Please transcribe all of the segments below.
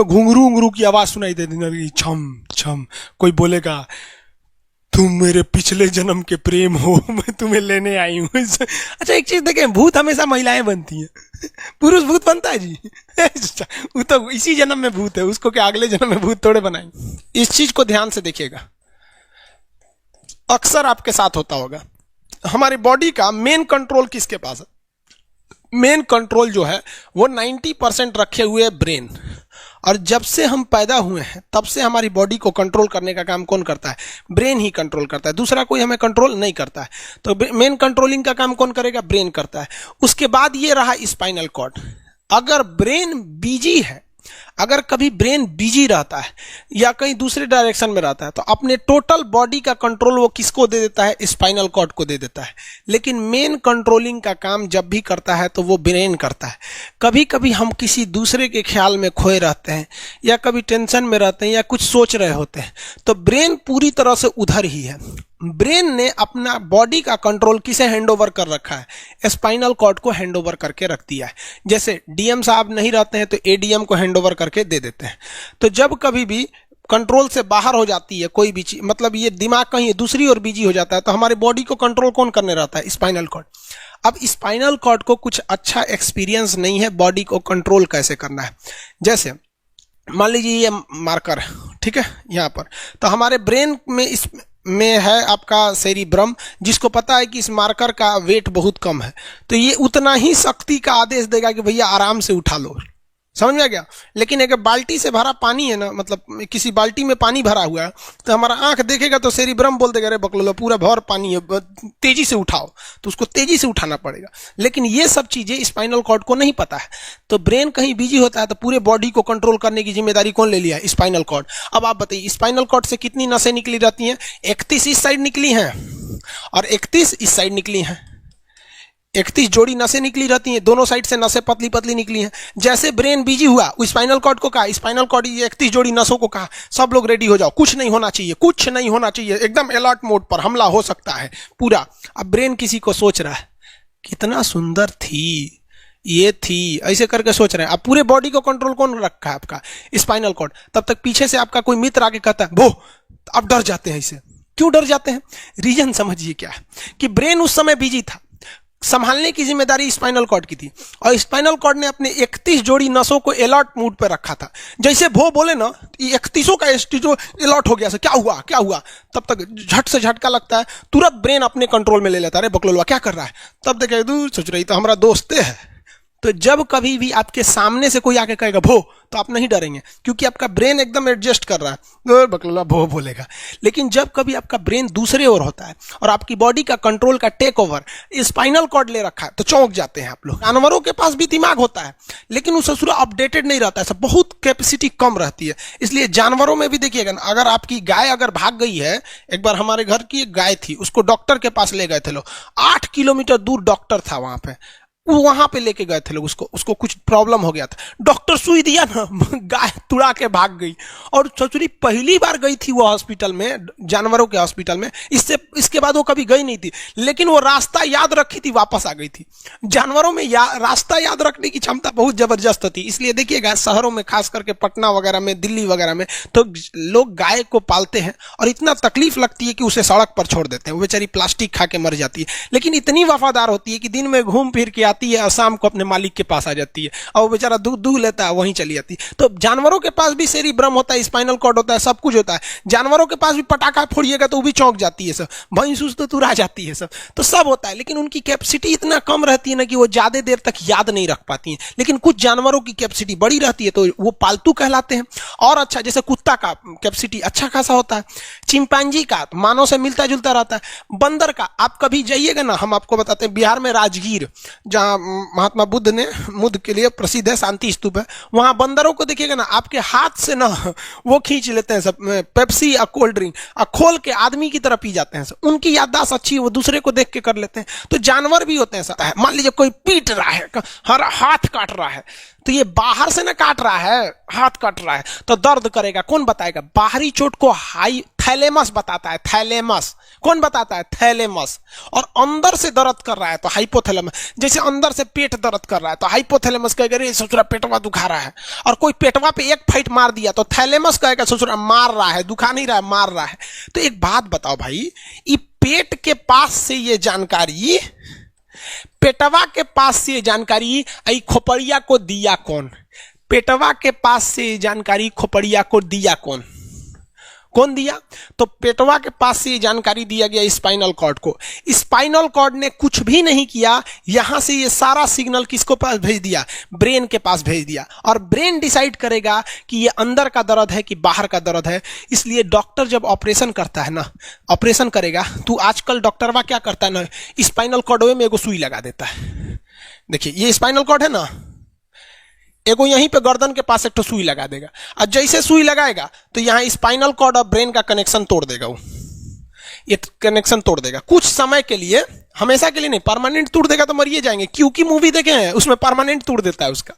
में घुंघरू घुंघरू की आवाज सुनाई देती है, छम छम। कोई बोलेगा तुम मेरे पिछले जन्म के प्रेम हो, मैं तुम्हें लेने आई हूँ। अच्छा एक चीज देखें, भूत हमेशा महिलाएं बनती हैं, पुरुष भूत बनता है जी? वो तो इसी जन्म में भूत है, उसको क्या अगले जन्म में भूत थोड़े बनाएंगे। इस चीज को ध्यान से देखिएगा, अक्सर आपके साथ होता होगा। हमारी बॉडी का मेन कंट्रोल किसके पास है? मेन कंट्रोल जो है वो 90% रखे हुए ब्रेन। और जब से हम पैदा हुए हैं तब से हमारी बॉडी को कंट्रोल करने का काम कौन करता है? ब्रेन ही कंट्रोल करता है, दूसरा कोई हमें कंट्रोल नहीं करता है। तो मेन कंट्रोलिंग का काम कौन करेगा? ब्रेन करता है। उसके बाद ये रहा स्पाइनल कॉर्ड। अगर ब्रेन बिजी है, अगर कभी ब्रेन बिजी रहता है या कहीं दूसरे डायरेक्शन में रहता है, तो अपने टोटल बॉडी का कंट्रोल वो किसको दे देता है? स्पाइनल कॉर्ड को दे देता है। लेकिन मेन कंट्रोलिंग का काम जब भी करता है तो वो ब्रेन करता है। कभी कभी हम किसी दूसरे के ख्याल में खोए रहते हैं या कभी टेंशन में रहते हैं या कुछ सोच रहे होते हैं, तो ब्रेन पूरी तरह से उधर ही है। ब्रेन ने अपना बॉडी का कंट्रोल किसे हैंडओवर कर रखा है? स्पाइनल कॉर्ड को हैंडओवर करके रख दिया है। जैसे डीएम साहब नहीं रहते हैं तो एडीएम को हैंडओवर करके दे देते हैं। तो जब कभी भी कंट्रोल से बाहर हो जाती है कोई भी चीज, मतलब ये दिमाग कहीं दूसरी ओर बिजी हो जाता है, तो हमारे बॉडी को कंट्रोल कौन करने रहता है? Spinal cord. अब स्पाइनल कॉर्ड को कुछ अच्छा एक्सपीरियंस नहीं है बॉडी को कंट्रोल कैसे करना है। जैसे मान लीजिए ये मार्कर, ठीक है, यहाँ पर, तो हमारे ब्रेन में इस में है आपका सेरिब्रम, जिसको पता है कि इस मार्कर का वेट बहुत कम है, तो ये उतना ही शक्ति का आदेश देगा कि भैया आराम से उठा लो। समझ में आ गया? लेकिन एक बाल्टी से भरा पानी है ना, मतलब किसी बाल्टी में पानी भरा हुआ है, तो हमारा आंख देखेगा तो सेरिब्रम बोल देगा अरे बकलोला पूरा भर पानी है, तेजी से उठाओ, तो उसको तेजी से उठाना पड़ेगा। लेकिन ये सब चीजें स्पाइनल कॉर्ड को नहीं पता है, तो ब्रेन कहीं बिजी होता है तो पूरे बॉडी को कंट्रोल करने की जिम्मेदारी कौन ले लिया है? Spinal cord. अब आप बताइए स्पाइनल कॉर्ड से कितनी नसें निकली रहती हैं? 31 इस साइड निकली हैं और 31 इस साइड निकली हैं। 31 जोड़ी नसें निकली रहती हैं, दोनों साइड से नसें पतली पतली निकली हैं। जैसे ब्रेन बिजी हुआ, स्पाइनल कॉर्ड को कहा, स्पाइनल कॉर्ड 31 जोड़ी नसों को कहा, सब लोग रेडी हो जाओ, कुछ नहीं होना चाहिए, कुछ नहीं होना चाहिए, एकदम अलर्ट मोड पर, हमला हो सकता है पूरा। अब ब्रेन किसी को सोच रहा है कितना सुंदर थी ये थी, ऐसे करके सोच रहे हैं। अब पूरे बॉडी को कंट्रोल कौन रखा है? आपका स्पाइनल कॉर्ड। तब तक पीछे से आपका कोई मित्र आके कहता है वो, अब डर जाते हैं। इसे क्यों डर जाते हैं? रीजन समझिए क्या है कि ब्रेन उस समय बिजी था, संभालने की जिम्मेदारी स्पाइनल कॉर्ड की थी, और स्पाइनल कॉर्ड ने अपने 31 जोड़ी नसों को अलर्ट मूड पर रखा था। जैसे वो बोले ना, 31 का जो अलर्ट हो गया, क्या हुआ क्या हुआ, तब तक झट से झटका लगता है, तुरंत ब्रेन अपने कंट्रोल में ले लेता है, अरे बकलोलवा क्या कर रहा है। तब देखे दूर सोच रही तो हमारा दोस्त है। तो जब कभी भी आपके सामने से कोई आके कहेगा भो, तो आप नहीं डरेंगे, क्योंकि आपका ब्रेन एकदम एडजस्ट कर रहा है, बकलोला भो बोलेगा। लेकिन जब कभी आपका ब्रेन दूसरे ओर होता है और आपकी बॉडी का कंट्रोल का टेक ओवर स्पाइनल कॉर्ड ले रखा है, तो चौंक जाते हैं आप लोग। जानवरों के पास भी दिमाग होता है, लेकिन वो ससुरा अपडेटेड नहीं रहता है, सब बहुत कैपेसिटी कम रहती है। इसलिए जानवरों में भी देखिएगा, अगर आपकी गाय अगर भाग गई है, एक बार हमारे घर की एक गाय थी, उसको डॉक्टर के पास ले गए थे लोग, 8 किलोमीटर दूर डॉक्टर था वहां पे, वहां पे लेके गए थे लोग, उसको कुछ प्रॉब्लम हो गया था, डॉक्टर सुई दिया ना, गाय तुड़ा के भाग गई। और ससुरी पहली बार गई थी वो हॉस्पिटल में, जानवरों के हॉस्पिटल में, इसके बाद वो कभी गई नहीं थी, लेकिन वो रास्ता याद रखी थी, वापस आ गई थी। जानवरों में रास्ता याद रखने की क्षमता बहुत जबरदस्त थी। इसलिए देखिएगा शहरों में, खास करके पटना वगैरह में, दिल्ली वगैरह में, तो लोग गाय को पालते हैं और इतना तकलीफ लगती है कि उसे सड़क पर छोड़ देते हैं, वो बेचारी प्लास्टिक खा के मर जाती है, लेकिन इतनी वफादार होती है कि दिन में घूम फिर के आती है और शाम को अपने मालिक के पास आ जाती है, और वो बेचारा दूध दूह लेता है, वहीं चली जाती है। तो जानवरों के पास भी सेरिब्रम होता है, स्पाइनल कॉर्ड होता है, सब कुछ होता है। जानवरों के पास भी पटाखा फोड़िएगा तो वो भी चौंक जाती है, सब भैंस तो तुरा जाती है, तो सब होता है। लेकिन उनकी कैपेसिटी इतना कम रहती है ना कि वो ज्यादा देर तक याद नहीं रख पाती हैं। लेकिन कुछ जानवरों की कैपेसिटी बड़ी रहती है, तो वो पालतू कहलाते हैं। और अच्छा, जैसे कुत्ता का कैपेसिटी अच्छा खासा होता है, चिंपांजी का मानव से मिलता जुलता रहता है, बंदर का आप कभी जाइएगा ना, हम आपको बताते हैं, बिहार में राजगीर, जहां महात्मा बुद्ध के लिए प्रसिद्ध है, शांति स्तूप है, वहां बंदरों को देखिएगा ना, आपके हाथ से ना वो खींच लेते हैं सब पेप्सी या कोल्ड ड्रिंक, खोल के आदमी की तरह पी जाते हैं सब। उनकी याददाश्त अच्छी है, वो दूसरे को देख के कर लेते हैं। तो जानवर भी होते हैं सब। मान लीजिए कोई पीट रहा है, हर हाथ काट रहा है, तो ये बाहर से ना काट रहा है, हाथ कट रहा है तो दर्द करेगा। कौन बताएगा? बाहरी चोट को हाई थैलेमस बताता है, थैलेमस। कौन बताता है? थैलेमस। और अंदर से दर्द कर रहा है तो हाइपोथैलेमस। जैसे अंदर से पेट दर्द कर रहा है तो हाइपोथैलेमस कहेगा रे ससुरा पेटवा दुखा रहा है। और कोई पेटवा पे एक फाइट मार दिया तो थैलेमस कहेगा ससुरा मार रहा है, दुखा नहीं रहा है, मार रहा है। तो एक बात बताओ भाई, ये पेट के पास से ये जानकारी, पेटवा के पास से जानकारी आई खोपड़िया को दिया कौन? पेटवा के पास से जानकारी खोपड़िया को दिया कौन? कौन दिया? तो पेटवा के पास से जानकारी दिया गया स्पाइनल कॉर्ड को। स्पाइनल कॉर्ड ने कुछ भी नहीं किया, यहां से ये सारा सिग्नल किसको पास भेज दिया? ब्रेन के पास भेज दिया। और ब्रेन डिसाइड करेगा कि ये अंदर का दर्द है कि बाहर का दर्द है। इसलिए डॉक्टर जब ऑपरेशन करता है ना, ऑपरेशन करेगा तो आजकल डॉक्टरवा क्या करता है ना, स्पाइनल कॉर्ड में एगो सुई लगा देता है। देखिए ये स्पाइनल कॉर्ड है ना, एगो यहीं पे गर्दन के पास एक तो सुई लगा देगा। और जैसे सुई लगाएगा तो यहां स्पाइनल कॉर्ड और ब्रेन का कनेक्शन तोड़ देगा। वो ये कनेक्शन तोड़ देगा कुछ समय के लिए, हमेशा के लिए नहीं। परमानेंट तोड़ देगा तो मरिए जाएंगे। क्योंकि मूवी देखे हैं उसमें परमानेंट तोड़ देता है उसका।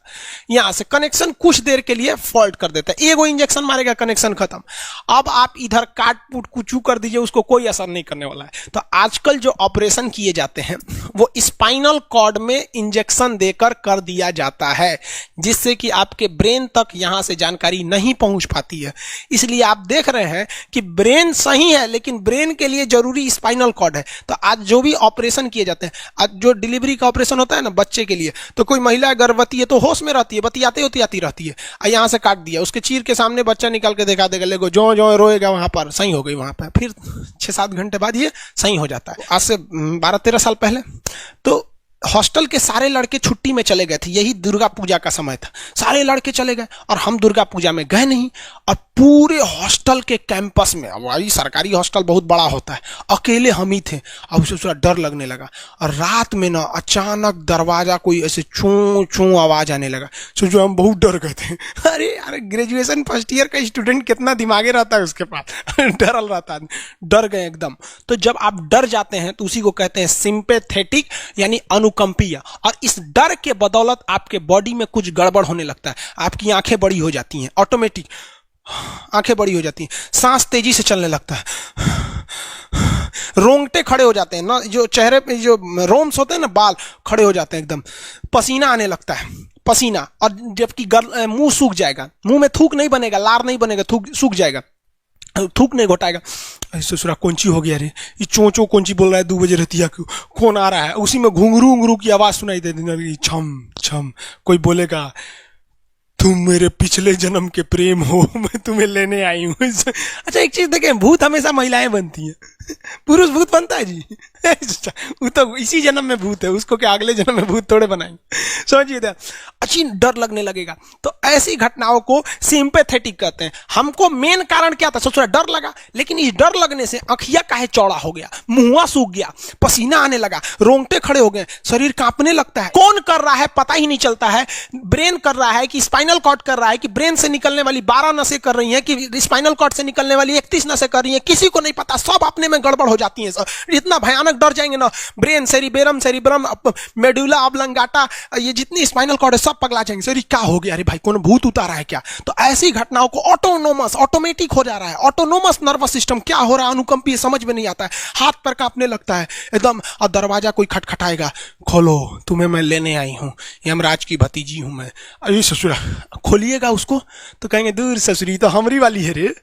यहां से कनेक्शन कुछ देर के लिए फॉल्ट कर देता है, एगो इंजेक्शन मारेगा कनेक्शन खत्म। अब आप इधर काट पुट कुचू कर दीजिए, उसको कोई असर नहीं करने वाला है। तो आजकल जो ऑपरेशन किए जाते हैं वो स्पाइनल कॉर्ड में इंजेक्शन देकर कर दिया जाता है, जिससे कि आपके ब्रेन तक यहां से जानकारी नहीं पहुंच पाती है। इसलिए आप देख रहे हैं कि ब्रेन सही है लेकिन ब्रेन के लिए जरूरी स्पाइनल कॉर्ड है। तो आज जो भी ऑपरेशन किए जाते हैं, आज जो डिलीवरी का ऑपरेशन होता है ना बच्चे के लिए, तो कोई महिला गर्भवती है तो होश में रहती है, बतियाते होती आती रहती है, यहां से काट दिया, उसके चीर के सामने बच्चा निकाल के दिखा देगा, लेगो जो जो रोएगा वहां पर सही हो गई, वहां पर फिर 6-7 घंटे बाद ये सही हो जाता है। आज से 12-13 साल पहले तो हॉस्टल के सारे लड़के छुट्टी में चले गए थे, यही दुर्गा पूजा का समय था। सारे लड़के चले गए और हम दुर्गा पूजा में गए नहीं। और पूरे हॉस्टल के कैंपस में, अब वही सरकारी हॉस्टल बहुत बड़ा होता है, अकेले हम ही थे। अब उसे थोड़ा डर लगने लगा। और रात में ना अचानक दरवाजा कोई ऐसे चूं चूं आवाज आने लगा। सोचो हम बहुत डर गए थे। अरे यार ग्रेजुएशन फर्स्ट ईयर का स्टूडेंट कितना दिमागे रहता है उसके पास। डरल रहता है, डर गए एकदम। तो जब आप डर जाते हैं तो उसी को कहते हैं सिंपैथेटिक यानी अनुकंपीय। और इस डर के बदौलत आपके बॉडी में कुछ गड़बड़ होने लगता है। आपकी आंखें बड़ी हो जाती हैं, ऑटोमेटिक आंखें बड़ी हो जाती हैं, सांस तेजी से चलने लगता है, रोंगटे खड़े हो जाते हैं ना, जो चेहरे पे जो रोम्स होते हैं ना, बाल खड़े हो जाते हैं एकदम, पसीना आने लगता है, पसीना। और जबकि मुंह सूख जाएगा, मुंह में थूक नहीं बनेगा, लार नहीं बनेगा, सूख जाएगा, थूक नहीं घोटाएगा। ससुरा कौन ची हो गया रे, ये चोंचो कौन ची बोल रहा है 2 बजे रहती है, कौन आ रहा है? उसी में घुंघरू उंगरू की आवाज सुनाई देती, छम छम। कोई बोलेगा तुम मेरे पिछले जन्म के प्रेम हो, मैं तुम्हें लेने आई हूं। अच्छा एक चीज देखें, भूत हमेशा महिलाएं बनती हैं, पुरुष भूत बनता है जी। वो तो इसी जन्म में भूत है, उसको क्या अगले जन्म में भूत थोड़े बनाएंगे? समझिए। अच्छी डर लगने लगेगा। तो ऐसी घटनाओं को सिंपैथेटिक कहते हैं। हमको मेन कारण क्या था? सोचो डर लगा, लेकिन इस डर लगने से आंखिया काहे चौड़ा हो गया, मुंह सूख गया, पसीना आने लगा, रोंगटे खड़े हो गए, शरीर कांपने लगता है। कौन कर रहा है पता ही नहीं चलता है। ब्रेन कर रहा है कि स्पाइनल कॉर्ड कर रहा है कि ब्रेन से निकलने वाली 12 नसें कर रही हैं कि स्पाइनल कॉर्ड से निकलने वाली 31 नसें कर रही हैं, किसी को नहीं पता। सब अपने में गड़बड़ हो जाती है। इतना भयानक डर जाएंगे ना, ब्रेन, सेरिब्रम, मेडुला ऑब्लंगाटा, ये जितनी स्पाइनल कॉर्ड है सब पगला जाएंगे। सर क्या हो गया? अरे भाई कौन भूत उतारा है क्या? तो ऐसी घटनाओं को ऑटोमेटिक हो जा रहा है। ऑटोनोमस नर्वस सिस्टम क्या हो रहा है, अनुकंपीय, समझ में नहीं आता है। हाथ पर कांपने लगता है एकदम। और दरवाजा कोई खटखटाएगा, खोलो तुम्हें मैं लेने आई हूं, यमराज की भतीजी हूं मैं। अरे ससुरा, खोलिएगा उसको तो कहेंगे दूर ससुरी तो हमरी वाली है रे।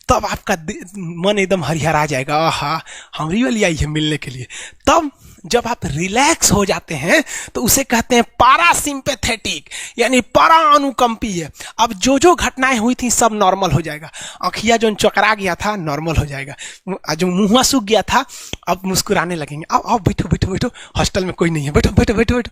तब आपका मन एकदम हरिहरा जाएगा, आहा हमरी वाली आई है मिलने के लिए। तब जब आप रिलैक्स हो जाते हैं तो उसे कहते हैं पारासिम्पैथेटिक यानी परा अनुकंपीय। अब जो जो घटनाएं हुई थी सब नॉर्मल हो जाएगा। आँखिया जो चकरा गया था नॉर्मल हो जाएगा, जो मुंह सूख गया था अब मुस्कुराने लगेंगे। अब बैठो बैठो बैठो, हॉस्टल में कोई नहीं है, बैठो बैठो बैठो बैठो।